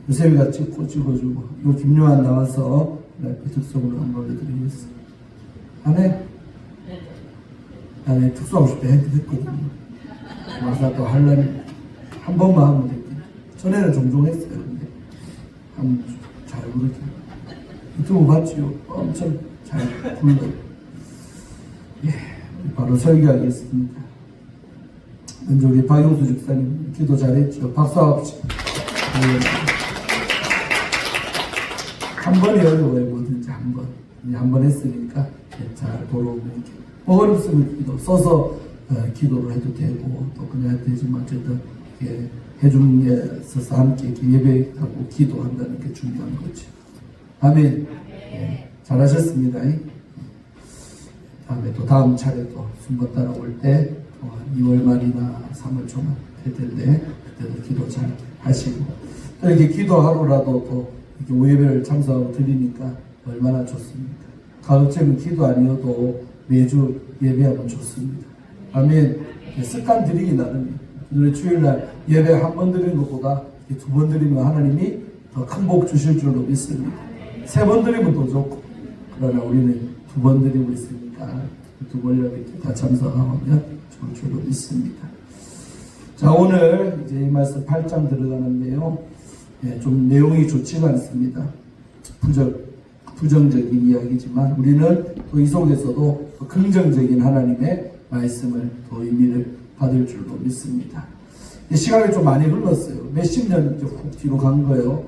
요셉이가 찍어주고, 요 김요한 나와서 특성으로 한번 올려드리겠습니다. 안에 특수하고 싶다 했거든요. 와서 또 하려면 한 번만 하면 됐거든요. 전에는 종종 했어요. 근데 잘 부르죠. 유튜브 봤지요? 엄청 잘 불러요. 바로 설교하겠습니다. 먼저 우리 박용수 집사님 기도 잘했죠. 박수 합시다. 한 번이 어려워요. 뭐든지 한 번. 한 번 했으니까 잘 돌아오고 이렇게. 어렵으면 기도 써서 기도를 해도 되고 또 그냥 해도 되지만 어쨌든 해줌에 서서 함께 예배하고 기도한다는 게 중요한 거죠. 아멘. 잘하셨습니다. 다음에 또 다음 차례 또 순번 따라올 때 2월 말이나 3월 초만 될 텐데 그때도 기도 잘 하시고 또 이렇게 기도하루라도 또 이렇게 예배를 참석하고 드리니까 얼마나 좋습니까? 가급적이면 기도 아니어도 매주 예배하면 좋습니다. 아멘. 습관 들이기 나름이에요. 오늘 주일날 예배 한 번 드리는 것보다 두 번 드리면 하나님이 더 큰 복 주실 줄로 믿습니다. 3번 드리면 더 좋고 그러나 우리는 2번 드리고 있으니까 2번 이렇게 다 참석하면 좋을 줄로 믿습니다. 자, 오늘 이제 이 말씀 8장 들어가는데요. 좀 내용이 좋지가 않습니다. 부정적인 이야기지만 우리는 또 이 속에서도 긍정적인 하나님의 말씀을 또 의미를 받을 줄로 믿습니다. 시간이 좀 많이 흘렀어요. 몇십 년 훅 뒤로 간 거예요.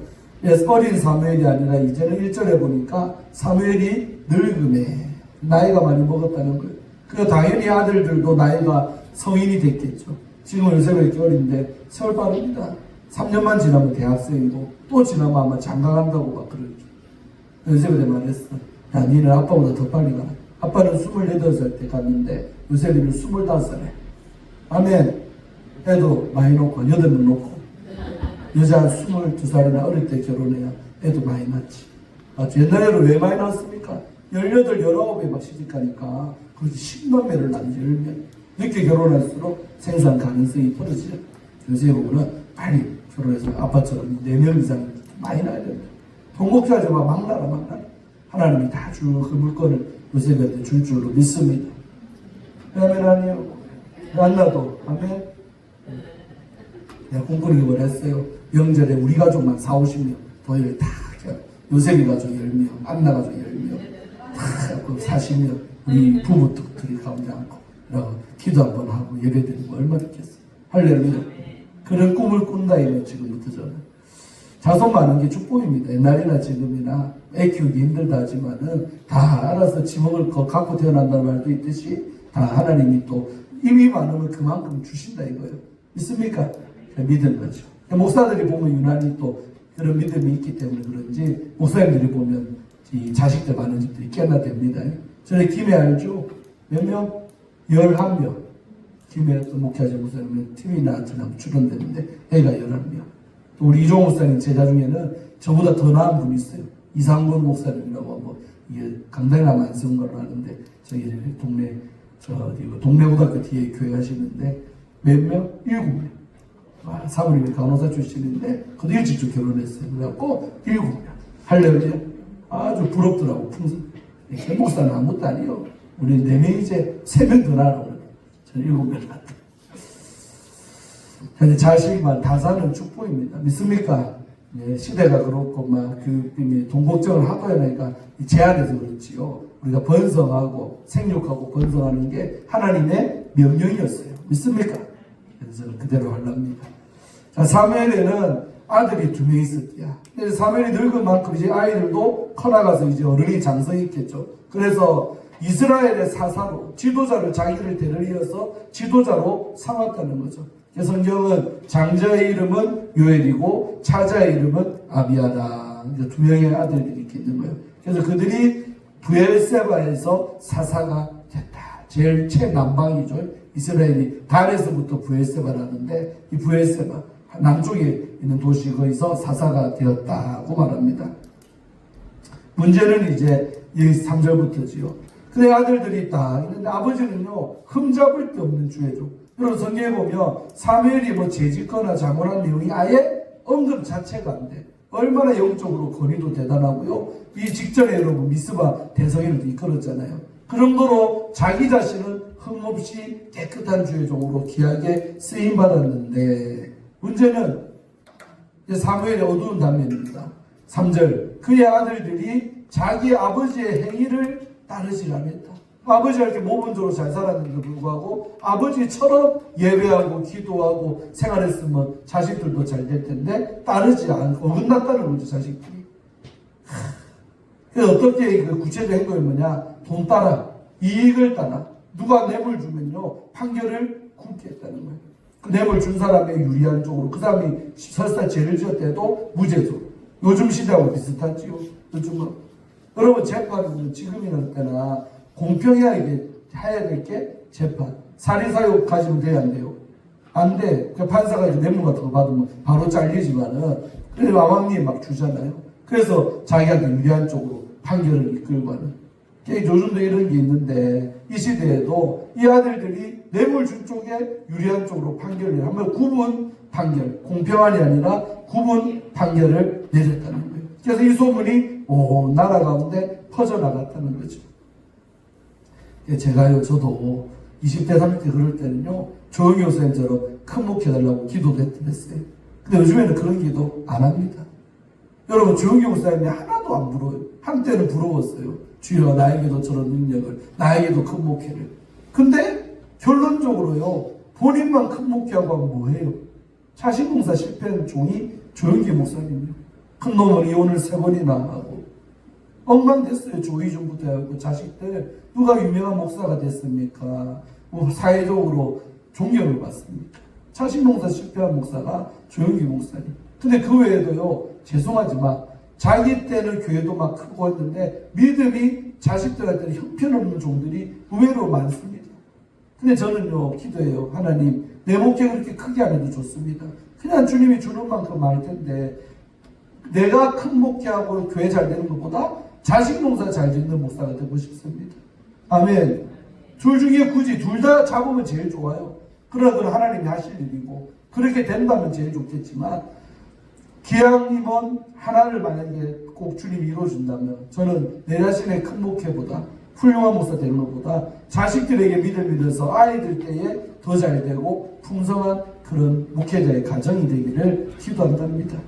어린 사무엘이 아니라 이제는 1절에 보니까 사무엘이 늙음에 나이가 많이 먹었다는 거예요. 그 당연히 아들들도 나이가 성인이 됐겠죠. 지금 요새는 이렇게 어린데 세월 빠릅니다. 3년만 지나면 대학생이고 또 지나면 아마 장가 간다고 막 그러죠. 요셉한테 말했어. 야, 니는 아빠보다 더 빨리 가라. 아빠는 28살 때 갔는데 요셉이는 25살에. 아멘. 애도 많이 놓고 8명 놓고 여자 22살이나 어릴 때 결혼해야 애도 많이 낳지. 옛날에는 왜 많이 낳았습니까? 18, 19에 막 시집가니까 그렇게 10만 배를 낳지. 10명. 늦게 결혼할수록 생산 가능성이 떨어지죠. 요새 보면은 빨리 결혼해서 아빠처럼 4명 이상 많이 낳아야 됩니다. 동국자지만 막 나라. 하나님이 다 줄 그 물건을 요셉한테 줄 줄로 믿습니다. 아멘 아니요. 안 나도 아멘. 내가 꿈꾸는 걸 했어요. 명절에 우리 가족만 40-50명 도예를 다 요셉이 가족 10명, 안나 가족 10명 다 40명 우리 부부들이 가운데 앉고 그러고 기도 한번 하고 예배드리고 얼마나 좋겠어요. 할렐루야. 그런 꿈을 꾼다 이거 지금부터 저는. 자손 많은 게 축복입니다. 옛날이나 지금이나 애 키우기 힘들다 하지만은 다 알아서 지목을 갖고 태어난다는 말도 있듯이 다 하나님이 또 힘이 많으면 그만큼 주신다 이거예요. 믿습니까? 믿은 거죠. 목사들이 보면 유난히 또 그런 믿음이 있기 때문에 그런지 목사님들이 보면 이 자식들 많은 집들이 꽤나 됩니다. 저희 김해 알죠? 몇 명? 11명. 김해 또 목회자 목사님은 TV 나한테나 출연되는데 애가 11명. 또 우리 이종 목사님 제자 중에는 저보다 더 나은 분이 있어요. 이상근 목사님이라고 뭐 이게 강당이나 안 쓰는 걸 아는데 저희 동네고등학교 뒤에 교회 하시는데 몇 명? 7명. 사모님이 간호사 출신인데 그도 일찍 결혼했어요. 그래갖고 7명. 할렐루야. 아주 부럽더라고. 풍선. 목사는 아무것도 아니요. 우리 4명 이제 3명 더 나라고. 저는 7명 낳았다. 근데 자식만 다 사는 축복입니다. 믿습니까? 시대가 그렇고 돈 걱정을 하도 하니까 제한해서 그렇지요. 우리가 번성하고 생육하고 번성하는 게 하나님의 명령이었어요. 믿습니까? 그래서 그대로 하랍니다. 자, 사무엘에는 아들이 2명 있었대요. 그래서 사무엘이 늙은 만큼 이제 아이들도 커나가서 이제 어른이 장성했겠죠. 그래서 이스라엘의 사사로 지도자를 자기를 대를 이어서 지도자로 삼았다는 거죠. 성경은 장자의 이름은 요엘이고 차자의 이름은 아비아다. 2명의 아들들이 이렇게 있는 거예요. 그래서 그들이 브엘세바에서 사사가 됐다. 제일 최남방이죠. 이스라엘이 단에서부터 브엘세바라는데 이 브엘세바 남쪽에 있는 도시 거기서 사사가 되었다고 말합니다. 문제는 이제 여기 3절부터지요. 그의 아들들이 있다. 있는데 아버지는요 흠잡을 데 없는 주의죠. 여러분 성경에 보면 사무엘이 뭐 죄짓거나 잘못한 내용이 아예 언급 자체가 안 돼. 얼마나 영적으로 권위도 대단하고요. 이 직전에 여러분 미스바 대성회를 이끌었잖아요. 그 정도로 자기 자신은 흠없이 깨끗한 주의 종으로 귀하게 쓰임받았는데, 문제는 사무엘의 어두운 단면입니다. 3절, 그의 아들들이 자기 아버지의 행위를 따르지 않았다. 아버지가 이렇게 모범적으로 잘 살았는데도 불구하고 아버지처럼 예배하고 기도하고 생활했으면 자식들도 잘 될 텐데 따르지 않고 어긋났다는 거죠, 자식들이. 그래서 어떻게 그 구체적 행동이 뭐냐? 돈 따라, 이익을 따라, 누가 뇌물 주면요 판결을 굽게 했다는 거예요. 그 뇌물 준 사람의 유리한 쪽으로, 그 사람이 설사 죄를 지었대도 무죄죠. 요즘 시대하고 비슷하지요. 요즘은 여러분 재판은 지금이나 때나 공평해야 해야 될 게 재판. 살인사유 가지면 돼야 안 돼요? 안 돼. 그 판사가 이제 뇌물 같은 거 받으면 바로 잘리지만은, 그래서 왕왕님 막 주잖아요. 그래서 자기한테 유리한 쪽으로 판결을 이끌고 하는. 요즘도 이런 게 있는데, 이 시대에도 이 아들들이 뇌물 준 쪽에 유리한 쪽으로 판결을 하면 구분 판결, 공평한이 아니라 구분 판결을 내렸다는 거예요. 그래서 이 소문이 나라 가운데 퍼져나갔다는 거죠. 제가요, 저도 20대, 30대 그럴 때는요, 조영희 목사님처럼 큰 목회해달라고 기도도 했어요. 근데 요즘에는 그런 기도 안 합니다. 여러분, 조영희 목사님이 하나도 안 부러워요. 한때는 부러웠어요. 주여, 나에게도 저런 능력을, 나에게도 큰 목회를. 근데 결론적으로요, 본인만 큰 목회하고 하면 뭐예요? 자식봉사 실패한 종이 조영희 목사님이요. 큰 놈은 이혼을 3번이나 하고 엉망됐어요. 조이중부터 해갖고 자식들. 누가 유명한 목사가 됐습니까? 뭐 사회적으로 존경을 받습니까? 자식봉사 실패한 목사가 조영희 목사님. 근데 그 외에도요, 죄송하지만 자기 때는 교회도 막 크고 했는데 믿음이 자식들한테는 형편없는 종들이 의외로 많습니다. 근데 저는요, 기도해요. 하나님, 내 목회 그렇게 크게 안 해도 좋습니다. 그냥 주님이 주는 만큼 할 텐데, 내가 큰 목회하고 교회 잘 되는 것보다 자식 농사 잘 짓는 목사가 되고 싶습니다. 아멘. 둘 중에 굳이 둘 다 잡으면 제일 좋아요. 그러나 그건 하나님이 하실 일이고, 그렇게 된다면 제일 좋겠지만, 기왕이면 하나를 만약에 꼭 주님이 이루어준다면, 저는 내 자신의 큰 목회보다, 훌륭한 목사 되는 것보다 자식들에게 믿음이 돼서 아이들 때에 더 잘 되고 풍성한 그런 목회자의 가정이 되기를 기도한답니다.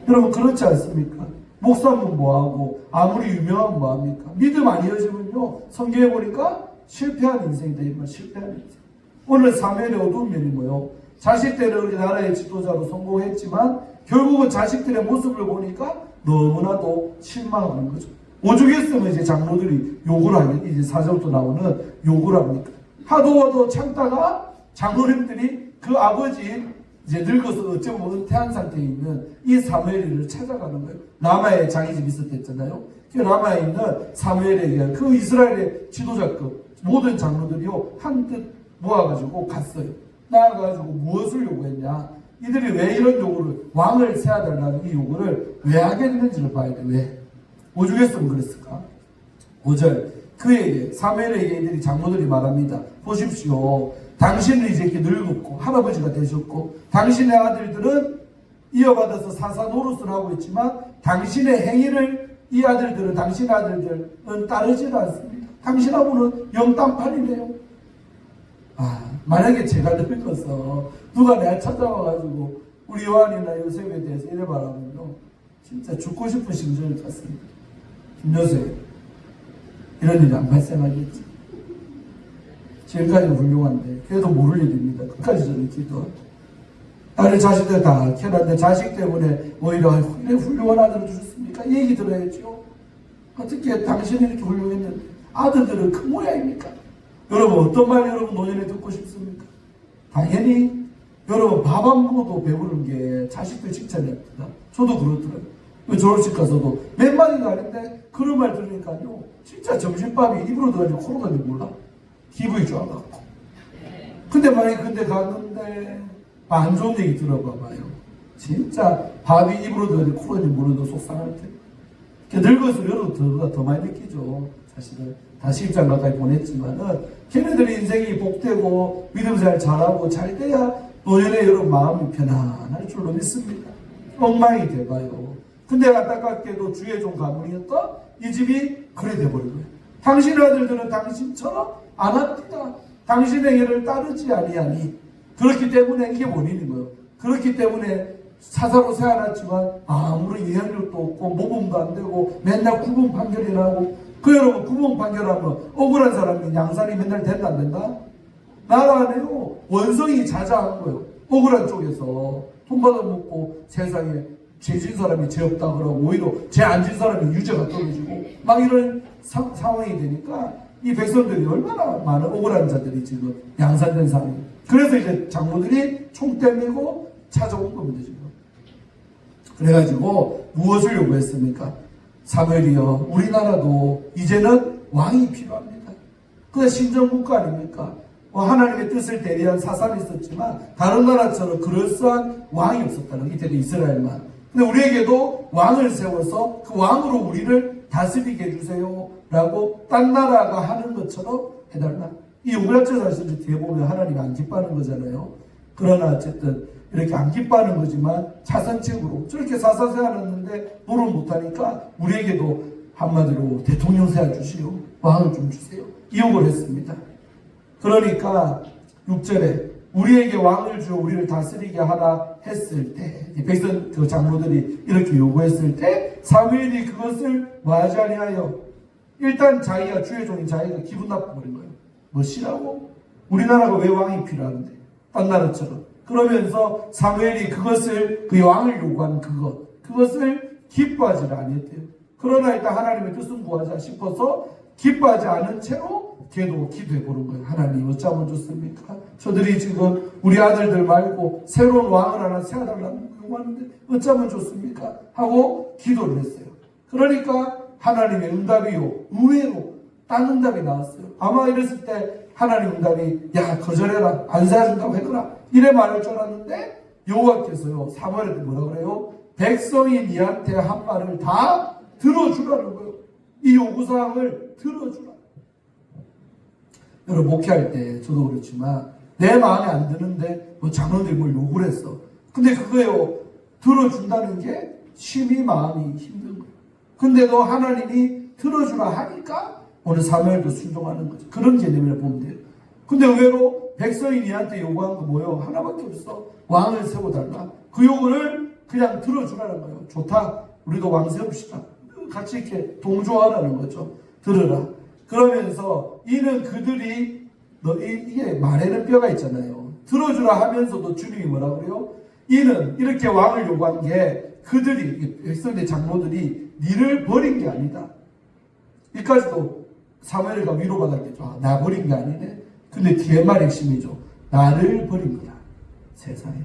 여러분, 그렇지 않습니까? 목사면 뭐하고 아무리 유명하면 뭐합니까? 믿음 안 이어지면요, 성경에 보니까 실패한 인생이 되지만 실패한 인생. 오늘 사무엘의 어두운 면이 뭐예요? 자식 때는 우리 나라의 지도자로 성공했지만 결국은 자식들의 모습을 보니까 너무나도 실망하는 거죠. 오죽했으면 이제 장로들이 욕을 하겠, 이제 4절부터 나오는 욕을 합니까? 하도 참다가 장로님들이 그 아버지 이제 늙어서 어쩌면 은퇴한 상태에 있는 이 사무엘을 찾아가는 거예요. 라마에 자기 집 있었댔잖아요. 그 라마에 있는 사무엘에게 그 이스라엘의 지도자급 모든 장로들이요, 한뜻 모아가지고 갔어요. 나아가지고 무엇을 요구했냐? 이들이 왜 이런 요구를, 왕을 세워달라는 이 요구를 왜 하게 됐는지를 봐야 돼. 왜? 오죽했으면 그랬을까? 5절, 그에게, 사무엘에게 이들이 장로들이 말합니다. 보십시오. 당신은 이제 이렇게 늙었고 할아버지가 되셨고 당신의 아들들은 이어받아서 사사 노릇을 하고 있지만 당신의 행위를 이 아들들은, 당신의 아들들은 따르지는 않습니다. 당신하고는 영딴판이네요. 만약에 제가 늙어서 누가 내가 찾아와가지고 우리 요한이나 요셉에 대해서 이래 말하면요, 진짜 죽고 싶은 심정을 갖습니다. 김요셉, 이런 일이 안 발생하겠지. 지금까지는 훌륭한데 그래도 모를 일입니다. 끝까지 저는 기도합니다. 다른 자식들 다 캐놨는데 자식 때문에 오히려 이래 훌륭한 아들을 주셨습니까? 이 얘기 들어야죠. 어떻게 당신이 이렇게 훌륭했는데 아들들은 큰 모양입니까? 여러분, 어떤 말 여러분 노년에 듣고 싶습니까? 당연히 여러분, 밥 안 먹어도 배부른 게 자식들 칭찬이었다. 저도 그렇더라고요. 졸업식 가서도 몇 마디도 아닌데 그런 말 들으니까요, 진짜 점심밥이 입으로 들어가지 코로 가지 몰라. 기분이 좋아갖고. 근데 만약에 근데 갔는데 안 좋은 얘기 들어봐봐요. 진짜 밥이 입으로 들어가지 코로 가지 모르는 속상할 때. 늙어서 여러분 더 많이 느끼죠. 사실은 다 10장 가까이 보냈지만은 걔네들의 인생이 복되고 믿음 잘 잘하고 잘 돼야 노년에 여러분 마음이 편안할 줄로 믿습니다. 엉망이 돼가요. 근데 안타깝게도 주의 종 가문이었던 이 집이 그래 돼버린 거예요. 당신의 아들들은 당신처럼 안 합니다. 당신의 일을 따르지 아니하니. 그렇기 때문에 이게 원인인 거예요. 그렇기 때문에 사사로 세워놨지만 아무런 영향력도 없고 모범도 안 되고 맨날 구분 판결이 나고. 그 여러분, 구분 판결하면 억울한 사람이 양산이 맨날 된다 안 된다? 나라 안에요. 원성이 자자한 거예요. 억울한 쪽에서 돈 받아먹고 세상에 죄진 사람이 죄 없다 그러고 오히려 죄 안 진 사람이 유죄가 떨어지고 막 이런 상황이 되니까 이 백성들이 얼마나 많은 억울한 자들이 지금 양산된 상황이에요. 그래서 이제 장로들이 총 때리고 찾아온 겁니다, 지금. 그래가지고 무엇을 요구했습니까? 사무엘이여, 우리나라도 이제는 왕이 필요합니다. 그게 신정국가 아닙니까? 하나님의 뜻을 대리한 사상이 있었지만 다른 나라처럼 그럴싸한 왕이 없었다는, 이때도 이스라엘만. 근데 우리에게도 왕을 세워서 그 왕으로 우리를 다스리게 해주세요 라고 딴 나라가 하는 것처럼 해달라. 이 요구를 사실 뒤에 보면 하나님이 안 기뻐하는 거잖아요. 그러나 어쨌든 이렇게 안 기뻐하는 거지만 차선책으로 저렇게 사사 세워놨는데 노를 못하니까 우리에게도 한마디로 대통령 세워주시오, 왕을 좀 주세요, 이 요구를 했습니다. 그러니까 6절에 우리에게 왕을 주어 우리를 다스리게 하라 했을 때, 백성 그 장로들이 이렇게 요구했을 때 사무엘이 그것을 뭐하지 아니하여 일단 자기가 주의 종인 자기가 기분 나빠버린 거예요. 뭐시라고? 우리나라가 왜 왕이 필요한데? 딴 나라처럼. 그러면서 사무엘이 그것을, 그 왕을 요구한 그것을 기뻐하지 아니했대요. 그러나 일단 하나님의 뜻은 구하자 싶어서 기뻐하지 않은 채로 걔도 기도해 보는 거예요. 하나님 어쩌면 좋습니까? 저들이 지금 우리 아들들 말고 새로운 왕을 하나 세워달라고 요구하는데 어쩌면 좋습니까? 하고 기도를 했어요. 그러니까 하나님의 응답이요, 의외로 딴 응답이 나왔어요. 아마 이랬을 때 하나님 응답이 야 거절해라, 안 세워준다고 해거라 이래 말할 줄 알았는데 여호와께서요 사무엘한테 뭐라 그래요? 백성이 니한테 한 말을 다 들어주라는 거예요. 이 요구사항을 들어주라. 여러분 목회할 때 저도 그렇지만 내 마음에 안 드는데 뭐 장로들이 뭘 요구를 했어. 근데 그거요 들어준다는 게 심히 마음이 힘든 거예요. 근데도 하나님이 들어주라 하니까 오늘 사무엘도 순종하는 거죠. 그런 개념이라 보면 돼요. 근데 의외로 백성이 니한테 요구한 거 뭐요? 하나밖에 없어. 왕을 세워달라. 그 요구를 그냥 들어주라는 거예요. 좋다. 우리도 왕 세웁시다. 같이 이렇게 동조하라는 거죠. 들으라. 그러면서 이는 그들이 이게 말에는 뼈가 있잖아요. 들어주라 하면서도 주님이 뭐라 그래요? 이는 이렇게 왕을 요구한 게 그들이 백성의 장로들이 니를 버린 게 아니다. 이까지도 사무엘과 위로받았겠죠. 나 버린 게 아니네. 근데 뒤에 말이 핵심이죠. 나를 버린 거다. 세상에.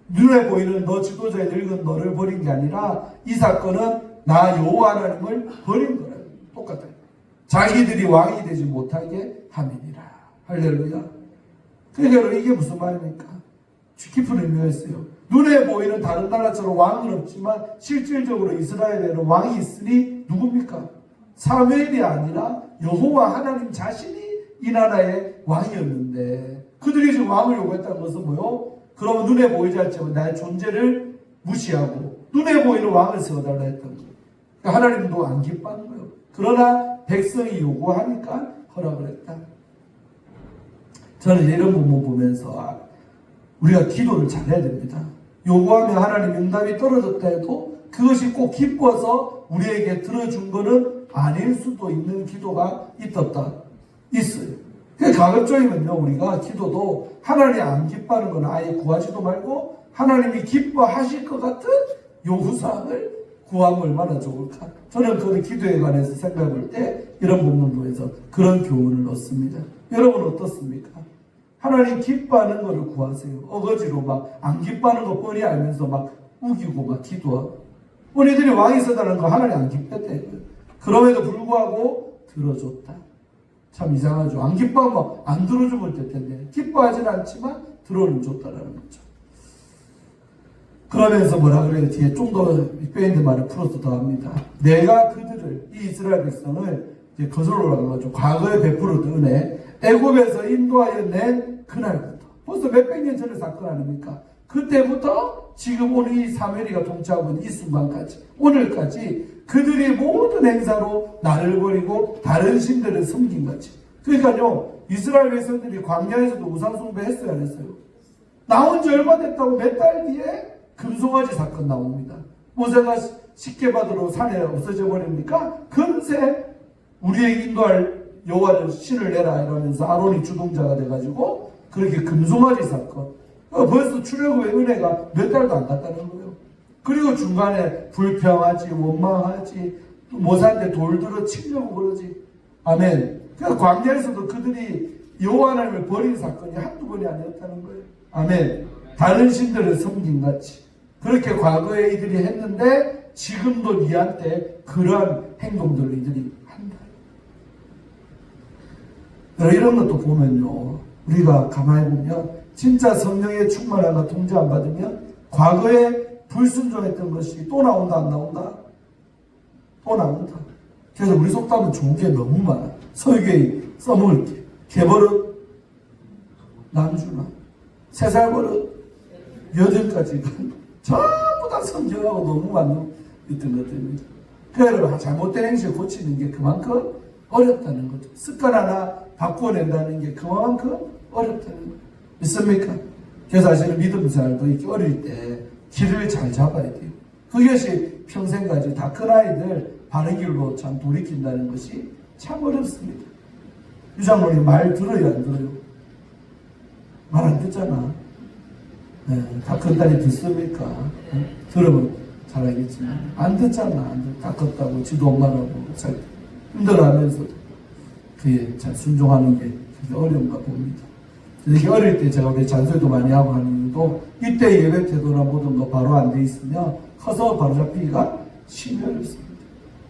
눈에 보이는 너 지도자의 늙은 너를 버린 게 아니라 이 사건은 나 여호와 하나님을 버린 거라. 똑같아요. 자기들이 왕이 되지 못하게 함이니라. 할렐루야. 그러니까 이게 무슨 말입니까? 깊은 의미가 있어요. 눈에 보이는 다른 나라처럼 왕은 없지만 실질적으로 이스라엘에는 왕이 있으니 누굽니까? 사무엘이 아니라 여호와 하나님 자신이 이 나라의 왕이었는데 그들이 지금 왕을 요구했다는 것은 뭐요? 그러면 눈에 보이지 않지만 나의 존재를 무시하고 눈에 보이는 왕을 세워달라 했던 거예요. 그러니까 하나님도 안 기뻐하는 거예요. 그러나 백성이 요구하니까 허락을 했다. 저는 이런 부분 보면서 우리가 기도를 잘해야 됩니다. 요구하면 하나님 응답이 떨어졌다 해도 그것이 꼭 기뻐서 우리에게 들어준 거는 아닐 수도 있는 기도가 있어요. 가급적이면요 우리가 기도도 하나님이 안 기뻐하는 건 아예 구하지도 말고 하나님이 기뻐하실 것 같은 요구사항을 구하면 얼마나 좋을까. 저는 그 기도에 관해서 생각해 볼 때 이런 부분에서 그런 교훈을 얻습니다. 여러분 어떻습니까? 하나님 기뻐하는 것을 구하세요. 어거지로 막 안 기뻐하는 거 뻔히 알면서 막 우기고 막 기도하고. 우리들이 왕이 있었다는 거 하나님 안 기뻤대. 그럼에도 불구하고 들어줬다. 참 이상하죠. 안 기뻐하면 안 들어주면 될 텐데 기뻐하지는 않지만 들어는 줬다라는 거죠. 그러면서 뭐라 그래요? 뒤에 좀 더 뼈있는 말을 풀어서 더 합니다. 내가 그들을, 이 이스라엘 백성을 이제 거슬러 가지고 과거에 베풀었던 은혜, 애굽에서 인도하여 낸 그날부터 벌써 몇백 년 전의 사건 아닙니까? 그때부터 지금 오늘 이 사무엘이가 동참하고 있는 이 순간까지, 오늘까지 그들이 모든 행사로 나를 버리고 다른 신들을 섬긴 거지. 그러니까요, 이스라엘 백성들이 광야에서도 우상 숭배했어요, 안 했어요? 나온 지 얼마 됐다고 몇 달 뒤에 금송아지 사건 나옵니다. 모세가 십계 받으러 산에 없어져 버리니까 금세 우리의 인도할 여호와를 신을 내라 이러면서 아론이 주동자가 돼가지고 그렇게 금송아지 사건, 벌써 출애굽의 은혜가 몇 달도 안 갔다는 거예요. 그리고 중간에 불평하지, 원망하지, 모세한테 돌 들어 치려고 그러지. 아멘. 그러니까 광야에서도 그들이 여호와 하나님을 버린 사건이 한두 번이 아니었다는 거예요. 아멘. 다른 신들을 섬긴 같이 그렇게 과거에 이들이 했는데 지금도 니한테 그러한 행동들을 이들이 한다. 이런 것도 보면요, 우리가 가만히 보면 진짜 성령의 충만함과 통제 안 받으면 과거에 불순종했던 것이 또 나온다, 안 나온다? 또 나온다. 그래서 우리 속담은 좋은 게 너무 많아. 설교에 써먹을 게. 개버릇, 남주나, 3살 버릇, 8가지가 전부 다 성경하고 너무 맞는 있던 것들입니다. 그래서 잘못된 행실을 고치는 게 그만큼 어렵다는 거죠. 습관 하나 바꿔낸다는 게 그만큼 어렵다는 거예요. 믿습니까? 그래서 사실은 믿음 생활도 이렇게 어릴 때 길을 잘 잡아야 돼요. 그것이 평생까지 다 큰 아이들 바른 길로 참 돌이킨다는 것이 참 어렵습니다. 유장로님 말 들어요, 안 들어요? 말 안 듣잖아. 네, 다 큰 딸이 듣습니까? 네? 들으면 잘 알겠지만 안 듣잖아. 안 듣, 다 컸다고 지도 엄마라고 잘 힘들어하면서도 그게 잘 순종하는 게 되게 어려운가 봅니다. 이렇게 어릴 때 제가 왜 잔소리도 많이 하고 하는 이유도 이때 예배 태도나 모든 거 바로 안 돼 있으면 커서 바로 잡히기가 쉽지 않습니다.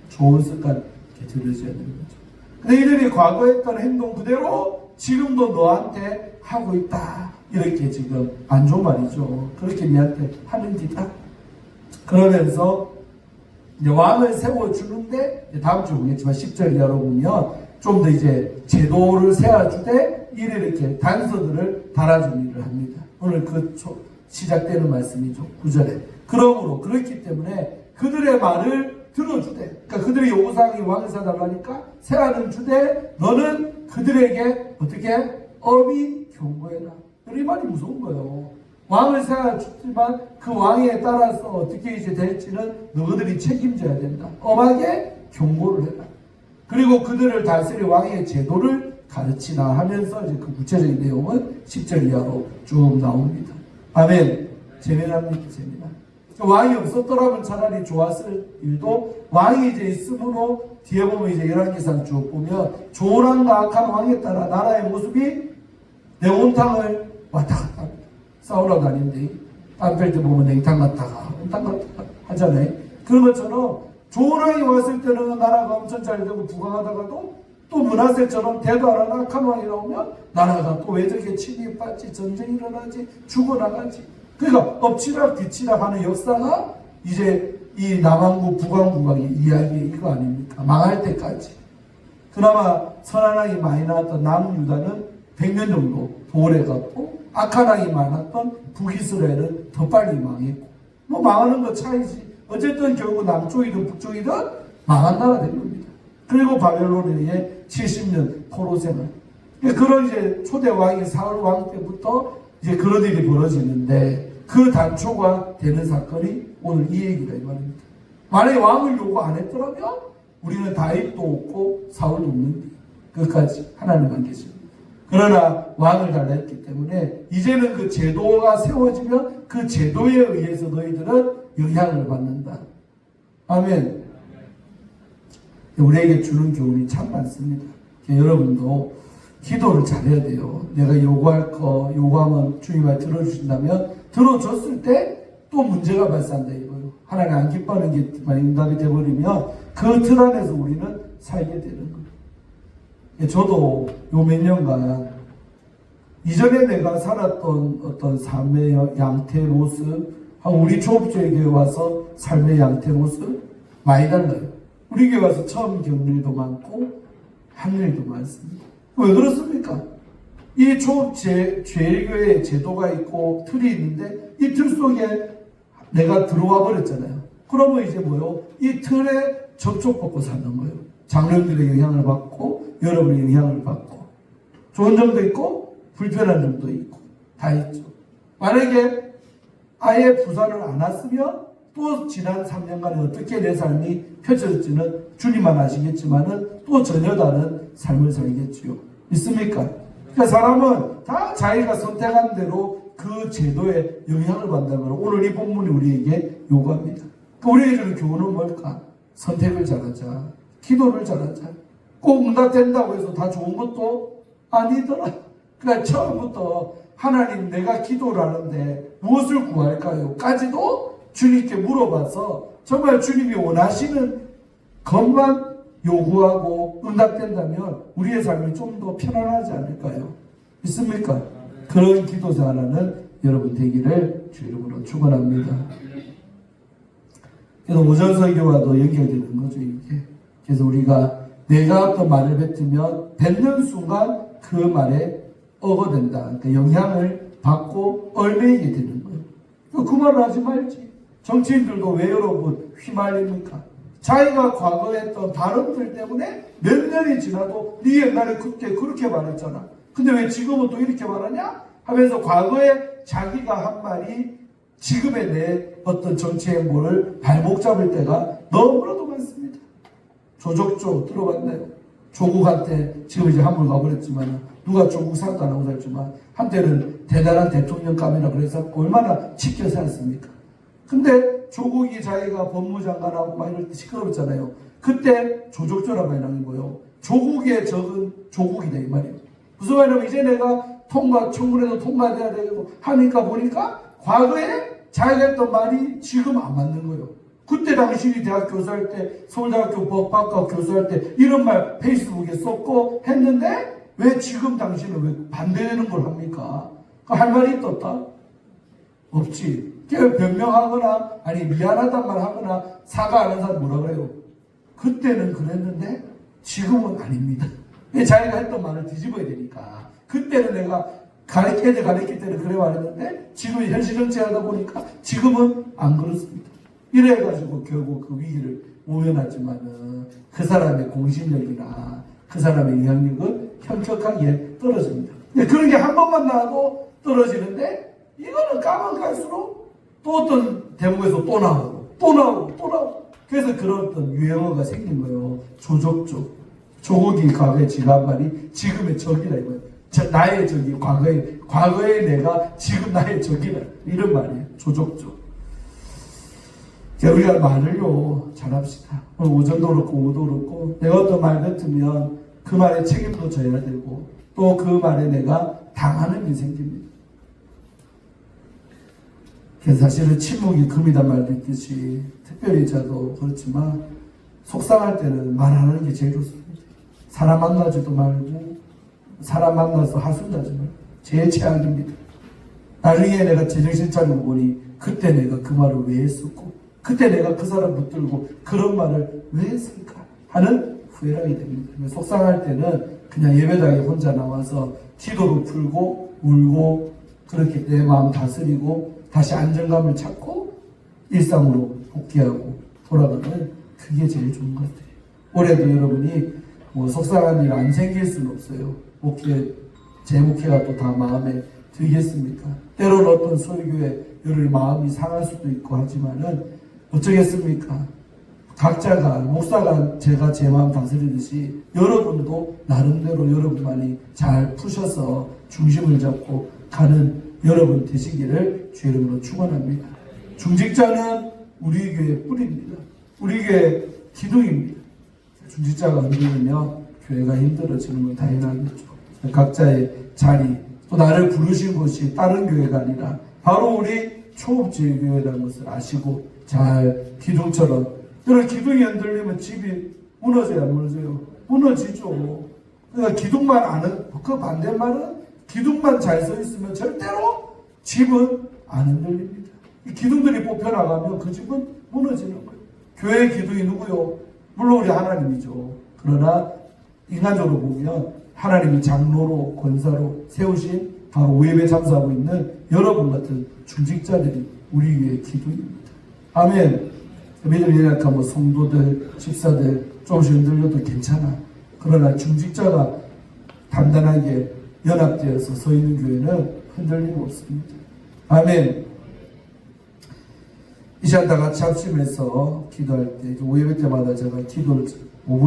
좋은 습관 이렇게 들여져야 되는 거죠. 근데 이들이 과거에 했던 행동 그대로 지금도 너한테 하고 있다. 이렇게 지금 안 좋은 말이죠. 그렇게 니한테 하는 기다. 그러면서 이제 왕을 세워주는데 다음 주에 보겠지만 10절 이하로 보면 좀 더 이제 제도를 세워주되 이렇게 단서들을 달아주는 일을 합니다. 오늘 그 시작되는 말씀이죠. 9절에. 그러므로 그렇기 때문에 그들의 말을 들어주되, 그러니까 그들의 요구사항이 왕을 세워달라니까 세하는 주되 너는 그들에게 어떻게 엄히 경고해라. 이 말이 무서운 거예요. 왕을 세워주지만 그 왕에 따라서 어떻게 이제 될지는 너희들이 책임져야 된다. 엄하게 경고를 해라. 그리고 그들을 다스릴 왕의 제도를 가르치나 하면서 이제 그 구체적인 내용은 10절 이하로 쭉 나옵니다. 아멘. 재미납니다. 재미나. 왕이 없었더라면 차라리 좋았을 일도 왕이 이제 있으므로 뒤에 보면 이제 열왕기상 쭉 보면 좋은 왕과 악한 왕에 따라 나라의 모습이 내 온탕을 왔다 갔다 합니다. 싸우러 다니는데 땀 뺄 때 보면 냉탕 갔다가 온탕 갔다가 하잖아요. 그런 것처럼 좋은 왕이 왔을 때는 나라가 엄청 잘 되고 부강하다가도 또 문하세처럼 대도 안 하는 악한 왕이 나오면 나라가 또 왜 저렇게 침입받지, 전쟁이 일어나지, 죽어나가지. 그러니까 엎치락 뒤치락 하는 역사가 이제 이 남왕국 북왕국의 이야기 이거 아닙니까? 망할 때까지. 그나마 선한 왕이 많이 나왔던 남유다는 100년 정도 도래갔고 악한 왕이 많았던 북이스라엘은 더 빨리 망했고 뭐 망하는 거 차이지. 어쨌든 결국 남쪽이든 북쪽이든 망한 나라 된 겁니다. 그리고 바벨론에 70년 포로 생활. 그런 이제 초대 왕이 사울 왕 때부터 이제 그런 일이 벌어지는데 그 단초가 되는 사건이 오늘 이 얘기다 이 말입니다. 만약에 왕을 요구 안 했더라면 우리는 다윗도 없고 사울도 없는데 끝까지 하나님만 계십니다. 그러나 왕을 달라 했기 때문에 이제는 그 제도가 세워지면 그 제도에 의해서 너희들은 영향을 받는다. 아멘. 우리에게 주는 교훈이 참 많습니다. 여러분도 기도를 잘해야 돼요. 내가 요구하면 주님 말 들어주신다면 들어줬을 때 또 문제가 발생한다 이거예요. 하나님 안 기뻐하는 게 응답이 돼버리면 그 틀 안에서 우리는 살게 되는 거예요. 저도 요 몇 년간 이전에 내가 살았던 어떤 삶의 양태 모습 우리 조업주의 교회 와서 삶의 양태 모습 많이 달라요. 우리 교회 와서 처음 겪는 일도 많고 할 일도 많습니다. 왜 그렇습니까? 이 조제일교회의 제도가 있고 틀이 있는데 이 틀 속에 내가 들어와 버렸잖아요. 그러면 이제 뭐요? 이 틀에 접촉받고 사는 거예요. 장로님들의 영향을 받고 여러분의 영향을 받고 좋은 점도 있고 불편한 점도 있고 다 있죠. 만약에 아예 부산을 안 왔으면 또 지난 3년간에 어떻게 내 삶이 펼쳐질지는 주님만 아시겠지만은 또 전혀 다른 삶을 살겠지요. 있습니까? 그러니까 사람은 다 자기가 선택한 대로 그 제도에 영향을 받는다는 걸 오늘 이 본문이 우리에게 요구합니다. 그러니까 우리에게 주는 교훈은 뭘까? 선택을 잘하자. 기도를 잘하자. 꼭 응답된다고 해서 다 좋은 것도 아니더라. 그러니까 처음부터 하나님 내가 기도를 하는데 무엇을 구할까요? 까지도 주님께 물어봐서 정말 주님이 원하시는 것만 요구하고 응답된다면 우리의 삶이 좀 더 편안하지 않을까요? 있습니까? 그런 기도자라는 여러분 되기를 주 이름으로 축원합니다. 그래서 오전 설교와도 연결되는 거죠, 이게. 그래서 우리가 내가 어떤 말을 뱉으면 뱉는 순간 그 말에 어거된다. 그러니까 영향을 받고 얼매이게 되는 거예요. 그 말을 하지 말지. 정치인들도 왜 여러분 휘말립니까? 자기가 과거에 했던 발언들 때문에 몇 년이 지나도 네 옛날에 그때 그렇게 말했잖아. 근데 왜 지금은 또 이렇게 말하냐? 하면서 과거에 자기가 한 말이 지금의 내 어떤 정치 행보를 발목 잡을 때가 너무나도 많습니다. 조족조 들어봤나요? 조국한테 지금 이제 한물 가버렸지만 누가 조국 사도 안 하고 살지만 한때는 대단한 대통령감이라 그래서 얼마나 지켜 살았습니까? 근데 조국이 자기가 법무장관하고 막 이럴 때 시끄러웠잖아요. 그때 조족조라고 해놓은 거예요. 조국의 적은 조국이다 이 말이에요. 무슨 말이냐면 이제 내가 청문회도 통과돼야 되고 하니까 보니까 과거에 자기가 했던 말이 지금 안 맞는 거예요. 그때 당신이 대학 교수할 때 서울대학교 법학과 교수할 때 이런 말 페이스북에 썼고 했는데 왜 지금 당신은 왜 반대되는 걸 합니까? 할 말이 떴다? 없지. 변명하거나 아니 미안하단 말 하거나 사과하는 사람 뭐라 그래요? 그때는 그랬는데 지금은 아닙니다. 왜 자기가 했던 말을 뒤집어야 되니까. 그때는 내가 가르칠 때는 그래 말했는데 지금 현실 정치하다 보니까 지금은 안 그렇습니다. 이래가지고 결국 그 위기를 모면하지만은 그 사람의 공신력이나 그 사람의 영향력은 현격하게 떨어집니다. 그런 게 한 번만 나와도 떨어지는데 이거는 가면 갈수록 또 어떤 대목에서 또 나오고 그래서 그런 어떤 유행어가 생긴 거예요. 조족조. 조국이 과거에 지가 한 말이 지금의 적이라 이거예요. 나의 적이 과거에 내가 지금 나의 적이라 이런 말이에요. 조족조. 우리가 말을요 잘합시다. 오전도 그렇고 오후도 그렇고 내가 어떤 말 같으면 그 말에 책임도 져야 되고 또 그 말에 내가 당하는 일이 생깁니다. 그래서 사실은 침묵이 금이란 말도 있듯이 특별히 저도 그렇지만 속상할 때는 말하는 게 제일 좋습니다. 사람 만나지도 말고 사람 만나서 하순하지 말고 제일 최악입니다. 나중에 내가 제정신 차리고 보니 그때 내가 그 말을 왜 했었고 그때 내가 그 사람 붙들고 그런 말을 왜 했을까 하는 후회하게 됩니다. 속상할 때는 그냥 예배당에 혼자 나와서 기도로 풀고 울고 그렇게 내 마음 다스리고 다시 안정감을 찾고 일상으로 복귀하고 돌아가는 그게 제일 좋은 것 같아요. 올해도 여러분이 속상한 일 안 생길 수는 없어요. 제 목회가 또 다 마음에 들겠습니까? 때로는 어떤 설교에 여러분의 마음이 상할 수도 있고 하지만은 어쩌겠습니까? 각자가 목사가 제가 제 마음 다스리듯이 여러분도 나름대로 여러분만이 잘 푸셔서 중심을 잡고 가는 여러분 되시기를 주 이름으로 축원합니다. 중직자는 우리 교회의 뿌리입니다. 우리 교회의 기둥입니다. 중직자가 흔들리면 교회가 힘들어지는 건 당연하겠죠. 각자의 자리 또 나를 부르신 곳이 다른 교회가 아니라 바로 우리 초업제일교회라는 것을 아시고 잘 기둥처럼 여러분 기둥이 흔들리면 집이 무너져야 무너져요. 무너지죠. 그러니까 기둥만 아는 그 반대말은 기둥만 잘 서 있으면 절대로 집은 안 흔들립니다. 이 기둥들이 뽑혀나가면 그 집은 무너지는 거예요. 교회의 기둥이 누구요? 물론 우리 하나님이죠. 그러나 인간적으로 보면 하나님이 장로로 권사로 세우신 바로 오예배 참석하고 있는 여러분 같은 중직자들이 우리 위해 기도입니다. 아멘. 믿음이 약한 성도들, 집사들 조금씩 흔들려도 괜찮아. 그러나 중직자가 단단하게 연합되어서 서 있는 교회는 흔들림 없습니다. 아멘. 이 시간 다 같이 합심해서 기도할 때, 오예배 때마다 제가 기도를 5분